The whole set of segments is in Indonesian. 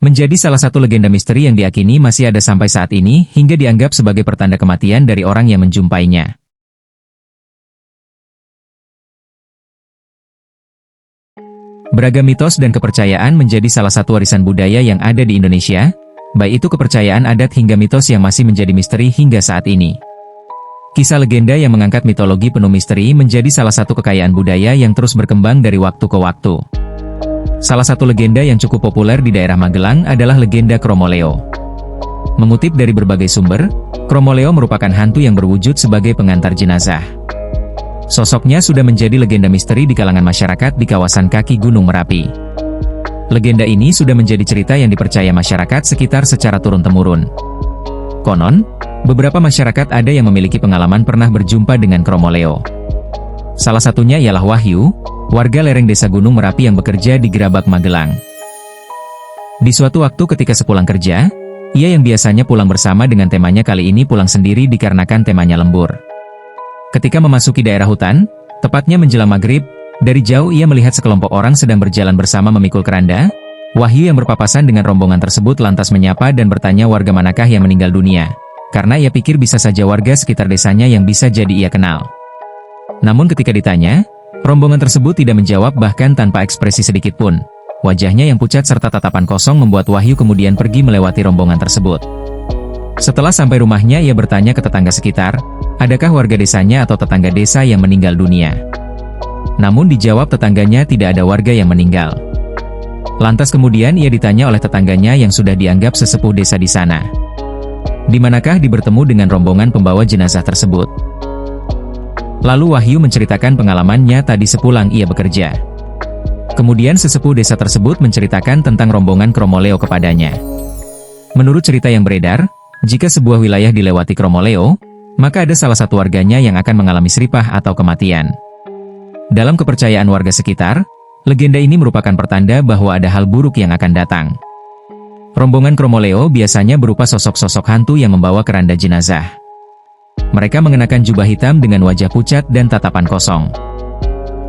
Menjadi salah satu legenda misteri yang diyakini masih ada sampai saat ini hingga dianggap sebagai pertanda kematian dari orang yang menjumpainya. Beragam mitos dan kepercayaan menjadi salah satu warisan budaya yang ada di Indonesia, baik itu kepercayaan adat hingga mitos yang masih menjadi misteri hingga saat ini. Kisah legenda yang mengangkat mitologi penuh misteri menjadi salah satu kekayaan budaya yang terus berkembang dari waktu ke waktu. Salah satu legenda yang cukup populer di daerah Magelang adalah legenda Kromoleo. Mengutip dari berbagai sumber, Kromoleo merupakan hantu yang berwujud sebagai pengantar jenazah. Sosoknya sudah menjadi legenda misteri di kalangan masyarakat di kawasan kaki Gunung Merapi. Legenda ini sudah menjadi cerita yang dipercaya masyarakat sekitar secara turun-temurun. Konon, beberapa masyarakat ada yang memiliki pengalaman pernah berjumpa dengan Kromoleo. Salah satunya ialah Wahyu, warga lereng desa Gunung Merapi yang bekerja di Gerabak, Magelang. Di suatu waktu ketika sepulang kerja, ia yang biasanya pulang bersama dengan temannya kali ini pulang sendiri dikarenakan temanya lembur. Ketika memasuki daerah hutan, tepatnya menjelang maghrib, dari jauh ia melihat sekelompok orang sedang berjalan bersama memikul keranda. Wahyu yang berpapasan dengan rombongan tersebut lantas menyapa dan bertanya warga manakah yang meninggal dunia, karena ia pikir bisa saja warga sekitar desanya yang bisa jadi ia kenal. Namun ketika ditanya, rombongan tersebut tidak menjawab bahkan tanpa ekspresi sedikit pun. Wajahnya yang pucat serta tatapan kosong membuat Wahyu kemudian pergi melewati rombongan tersebut. Setelah sampai rumahnya ia bertanya ke tetangga sekitar, adakah warga desanya atau tetangga desa yang meninggal dunia? Namun dijawab tetangganya tidak ada warga yang meninggal. Lantas kemudian ia ditanya oleh tetangganya yang sudah dianggap sesepuh desa di sana. Di manakah dia bertemu dengan rombongan pembawa jenazah tersebut? Lalu Wahyu menceritakan pengalamannya tadi sepulang ia bekerja. Kemudian sesepuh desa tersebut menceritakan tentang rombongan Kromoleo kepadanya. Menurut cerita yang beredar, jika sebuah wilayah dilewati Kromoleo, maka ada salah satu warganya yang akan mengalami seripah atau kematian. Dalam kepercayaan warga sekitar, legenda ini merupakan pertanda bahwa ada hal buruk yang akan datang. Rombongan Kromoleo biasanya berupa sosok-sosok hantu yang membawa keranda jenazah. Mereka mengenakan jubah hitam dengan wajah pucat dan tatapan kosong.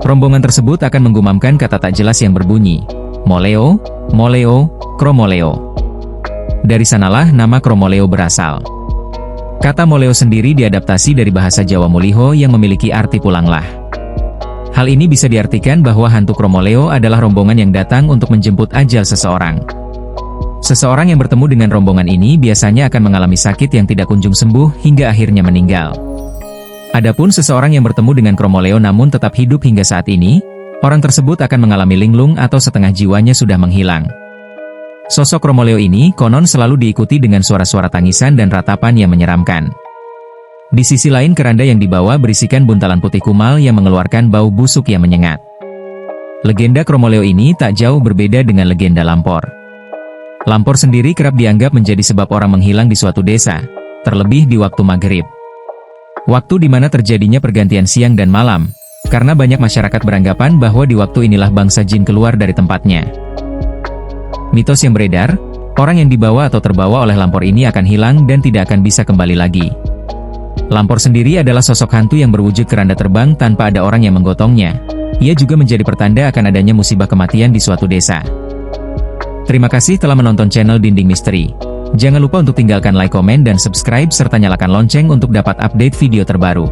Rombongan tersebut akan menggumamkan kata tak jelas yang berbunyi, Moleo, Moleo, Kromoleo. Dari sanalah nama Kromoleo berasal. Kata Moleo sendiri diadaptasi dari bahasa Jawa Moliho yang memiliki arti pulanglah. Hal ini bisa diartikan bahwa hantu Kromoleo adalah rombongan yang datang untuk menjemput ajal seseorang. Seseorang yang bertemu dengan rombongan ini biasanya akan mengalami sakit yang tidak kunjung sembuh hingga akhirnya meninggal. Adapun seseorang yang bertemu dengan Kromoleo namun tetap hidup hingga saat ini, orang tersebut akan mengalami linglung atau setengah jiwanya sudah menghilang. Sosok Kromoleo ini konon selalu diikuti dengan suara-suara tangisan dan ratapan yang menyeramkan. Di sisi lain keranda yang dibawa berisikan buntalan putih kumal yang mengeluarkan bau busuk yang menyengat. Legenda Kromoleo ini tak jauh berbeda dengan legenda Lampor. Lampor sendiri kerap dianggap menjadi sebab orang menghilang di suatu desa, terlebih di waktu maghrib. Waktu di mana terjadinya pergantian siang dan malam, karena banyak masyarakat beranggapan bahwa di waktu inilah bangsa jin keluar dari tempatnya. Mitos yang beredar, orang yang dibawa atau terbawa oleh Lampor ini akan hilang dan tidak akan bisa kembali lagi. Lampor sendiri adalah sosok hantu yang berwujud keranda terbang tanpa ada orang yang menggotongnya. Ia juga menjadi pertanda akan adanya musibah kematian di suatu desa. Terima kasih telah menonton channel Dinding Misteri. Jangan lupa untuk tinggalkan like, komen, dan subscribe serta nyalakan lonceng untuk dapat update video terbaru.